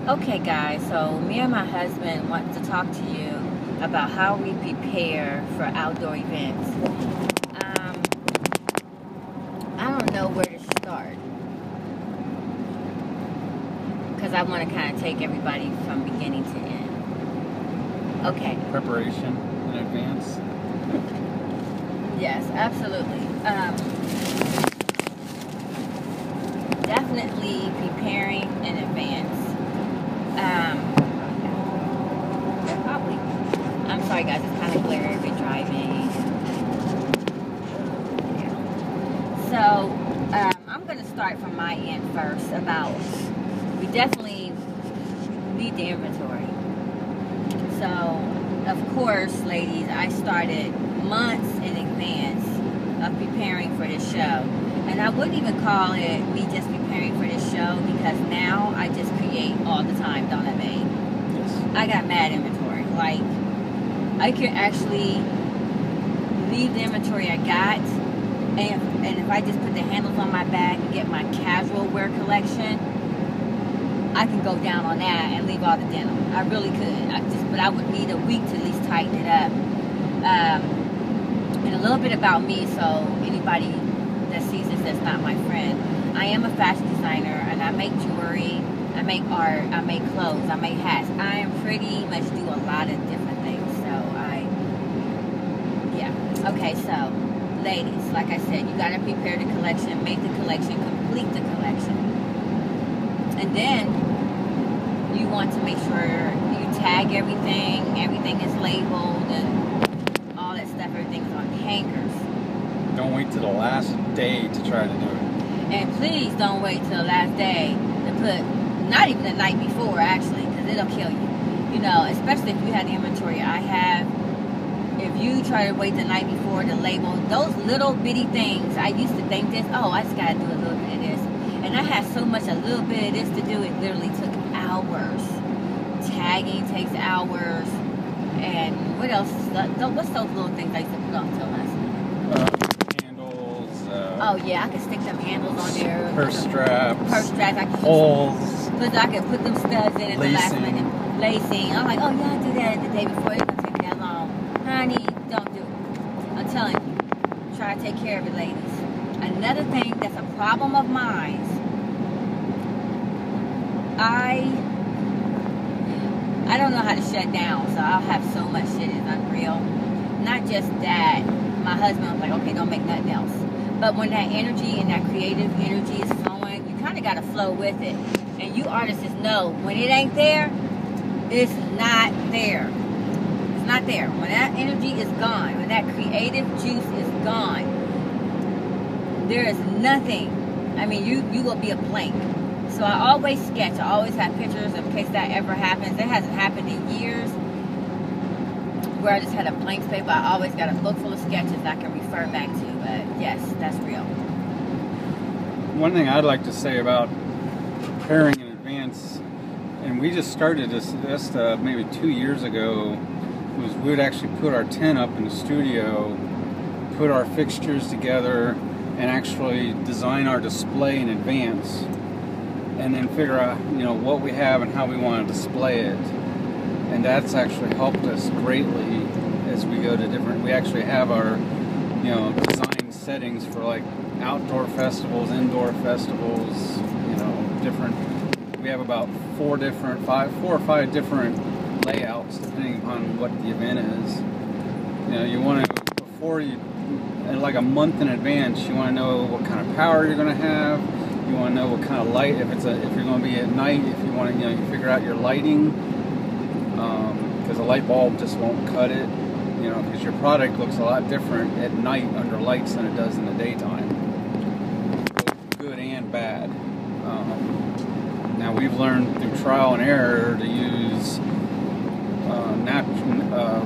Okay, guys, so me and my husband want to talk to you about how we prepare for outdoor events. Um, I don't know where to start because I want to kind of take everybody from beginning to end. Okay. Preparation in advance. Yes, absolutely. Definitely preparing in advance. Probably. I'm sorry, guys. It's kind of glare if you're driving. Yeah. So I'm going to start from my end first. We definitely need the inventory. So, of course, ladies, I started months in advance of preparing for this show. And I wouldn't even call it me just preparing for this show because now I just create all the time, don't I, babe? Yes. I got mad inventory. Like, I can actually leave the inventory I got, and if I just put the handles on my bag and get my casual wear collection, I can go down on that and leave all the denim. I really could. But I would need a week to at least tighten it up. And a little bit about me, so anybody that sees this that's not my friend. I am a fashion designer, and I make jewelry, I make art, I make clothes, I make hats. I am pretty much do a lot of different things. Okay, so ladies, like I said, you gotta prepare the collection, make the collection, complete the collection. And then you want to make sure you tag everything is labeled and all that stuff, everything is on hangers. Don't wait till the last day to try to do it. And please don't wait till the last day to put, not even the night before actually, because it'll kill you. You know, especially if you had the inventory I have. If you try to wait the night before to label those little bitty things, I used to think this, oh, I just gotta do a little bit of this. And I had so much a little bit of this to do, it literally took hours. Tagging takes hours. And what else? What's those little things I used to put on till last night? Handles. Oh yeah, I could stick them handles on there. Purse straps. Purse straps. I could holes. I could put them studs in at the last minute. Lacing. I'm like, oh yeah, I do that the day before. It's gonna take me that long. Honey, don't do it. I'm telling you, try to take care of it, ladies. Another thing that's a problem of mine, I don't know how to shut down, so I'll have so much shit, it's unreal. Not just that, my husband was like, okay, don't make nothing else. But when that energy and that creative energy is flowing, you kind of got to flow with it. And you artists know, when it ain't there, it's not there. It's not there. When that energy is gone, when that creative juice is gone, there is nothing. I mean, you will be a blank. So I always sketch. I always have pictures in case that ever happens. It hasn't happened in years where I just had a blank space, but I always got a book full of sketches I can refer back to. But yes, that's real. One thing I'd like to say about preparing in advance, and we just started this maybe 2 years ago, was we would actually put our tent up in the studio, put our fixtures together, and actually design our display in advance, and then figure out, what we have and how we want to display it. And that's actually helped us greatly as we go to different. We actually have our, design settings for like outdoor festivals, indoor festivals, different. We have about 4 or 5 different layouts depending upon what the event is. You want to, before you, like a month in advance, you want to know what kind of power you're going to have. You want to know what kind of light, if you're going to be at night, if you want to, you figure out your lighting, because a light bulb just won't cut it, because your product looks a lot different at night under lights than it does in the daytime, both good and bad. Now we've learned through trial and error to use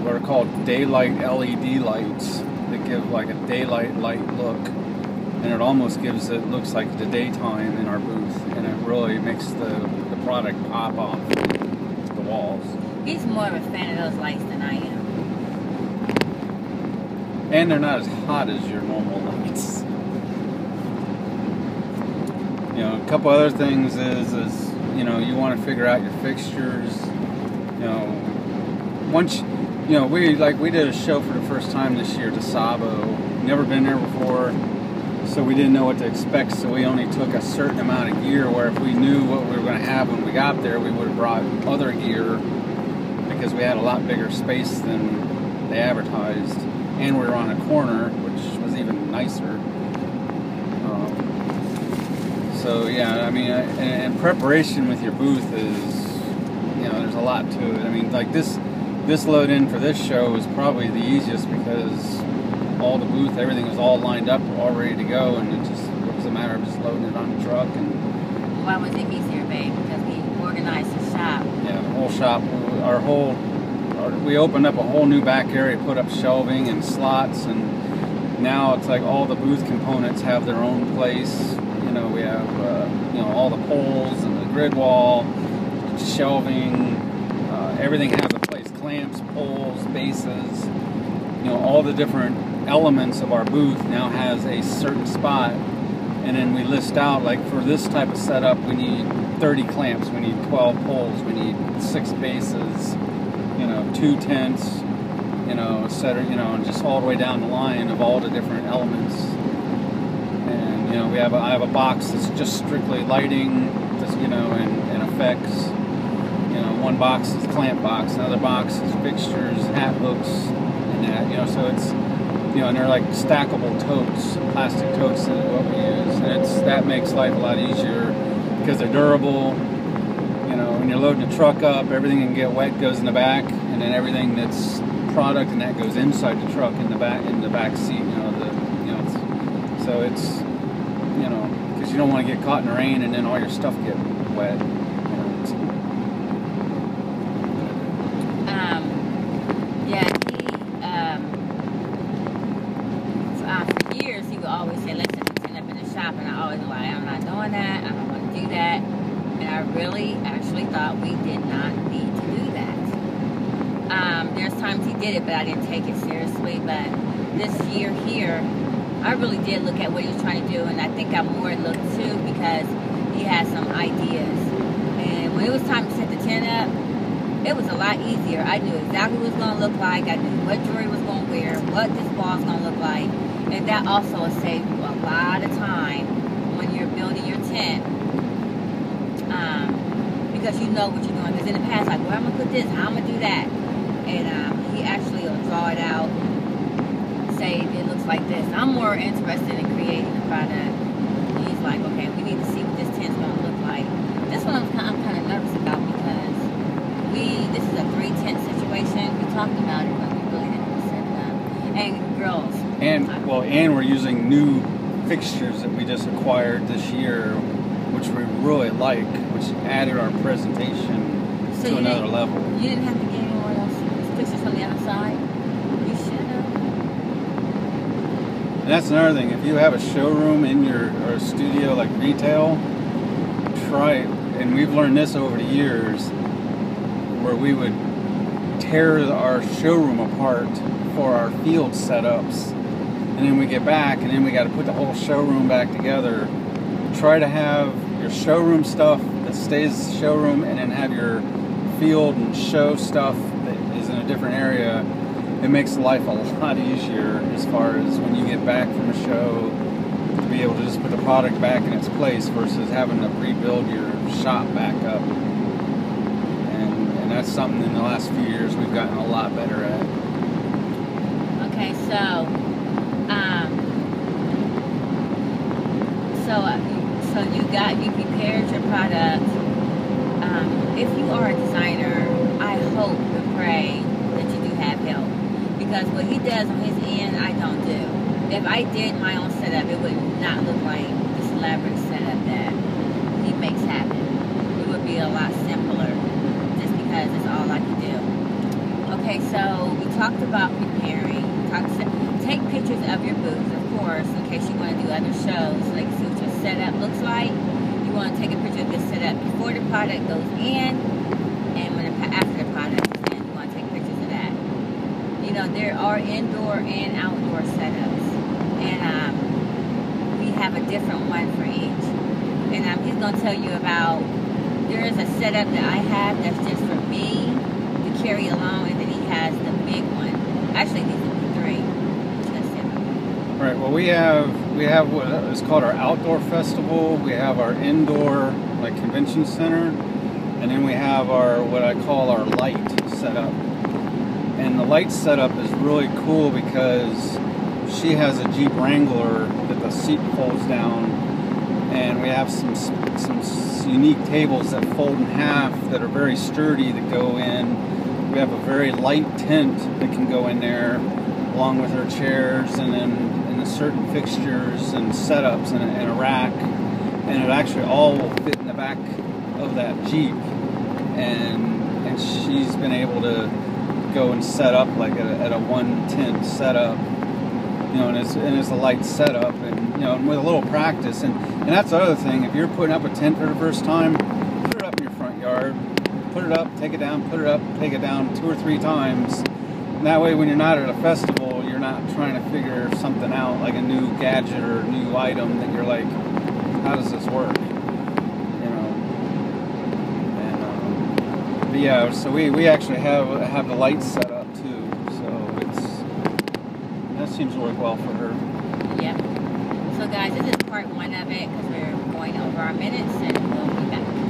what are called daylight LED lights that give like a daylight light look. And it almost looks like the daytime in our booth, and it really makes the product pop off the walls. He's more of a fan of those lights than I am. And they're not as hot as your normal lights. a couple other things is you want to figure out your fixtures. Once we did a show for the first time this year to Sabo. Never been there before, so we didn't know what to expect. So we only took a certain amount of gear. Where if we knew what we were going to have when we got there, we would have brought other gear because we had a lot bigger space than they advertised, and we were on a corner, which was even nicer. So yeah, I mean, and preparation with your booth is, there's a lot to it. I mean, like this load in for this show was probably the easiest because all the booth, everything was all lined up, all ready to go, and it was a matter of just loading it on the truck. And why was it easier, babe? Because we organized the shop. Yeah, the whole shop, we opened up a whole new back area, put up shelving and slots, and now it's like all the booth components have their own place. We have all the poles and the grid wall, shelving, everything has a place. Clamps, poles, bases, all the different elements of our booth now has a certain spot. And then we list out, like for this type of setup, we need 30 clamps, we need 12 poles, we need 6 bases, 2 tents, etc. And just all the way down the line of all the different elements. And I have a box that's just strictly lighting, and effects. One box is clamp box, another box is fixtures, hat hooks, and that. So it's, and they're like stackable totes, plastic totes is what we use, and that makes life a lot easier because they're durable. When you're loading the truck up, everything can get wet goes in the back, and then everything that's product and that goes inside the truck in the back seat. So it's because you don't want to get caught in the rain and then all your stuff get wet. For years he would always say, let's set the tent up in the shop, and I always was like, I'm not doing that, I don't want to do that. And I really actually thought we did not need to do that. There's times he did it, but I didn't take it seriously. But this year here, I really did look at what he was trying to do, and I think I more looked too because he had some ideas. And when it was time to set the tent up, it was a lot easier. I knew exactly what it was going to look like. I knew what jewelry was going to wear, what this ball was going to look like. And that also will save you a lot of time when you're building your tent. Because you know what you're doing. Because in the past, like, where I'm going to put this, how I'm going to do that. And he actually will draw it out, say it looks like this. I'm more interested in creating the product. He's like, okay, we need to see what this tent's going to look like. This one I'm kind of nervous about because this is a 3-tent situation. We talked about it, but we really didn't set it up. And girls. And we're using new fixtures that we just acquired this year, which we really like, which added our presentation to another level. You didn't have to get any more of those fixtures from the outside? You should have. And that's another thing. If you have a showroom in or a studio like retail, try it. And we've learned this over the years, where we would tear our showroom apart for our field setups, and then we get back and then we got to put the whole showroom back together. Try to have your showroom stuff that stays showroom, and then have your field and show stuff that is in a different area. It makes life a lot easier as far as when you get back from a show to be able to just put the product back in its place versus having to rebuild your shop back up. And that's something in the last few years we've gotten a lot better at. Okay, so you prepared your product. If you are a designer, I hope and pray that you do have help, because what he does on his end, I don't do. If I did my own setup, it would not look like this elaborate setup that he makes happen. It would be a lot simpler, just because it's all I can do. Okay, so we talked about preparing. Take pictures of your booth, of course, in case you want to do other shows, so they can see what your setup looks like. You want to take a picture of this setup before the product goes in, and after the product is in, you want to take pictures of that. There are indoor and outdoor setups, and we have a different one for each. And and he's going to tell you about, there is a setup that I have that's just for me to carry along, and then he has the big one. Actually, these are the three. Right. Well, we have what is called our outdoor festival. We have our indoor like convention center, and then we have our what I call our light setup. And the light setup is really cool because she has a Jeep Wrangler that the seat folds down, and we have some unique tables that fold in half that are very sturdy that go in. We have a very light tent that can go in there, along with her chairs, and then certain fixtures and setups and a rack, and it actually all will fit in the back of that Jeep, and she's been able to go and set up like at a one tent setup, you know, and it's a light setup, and you know, and with a little practice, and that's the other thing. If you're putting up a tent for the first time, put it up in your front yard, put it up, take it down, put it up, take it down 2 or 3 times. And that way, when you're not at a festival, you're not trying to figure something out, like a new gadget or a new item that you're like, how does this work? You know. And but yeah, so we actually have the lights set up too. So that seems to work well for her. Yep. So guys, this is part 1 of it because we're going over our minutes, and we'll be back.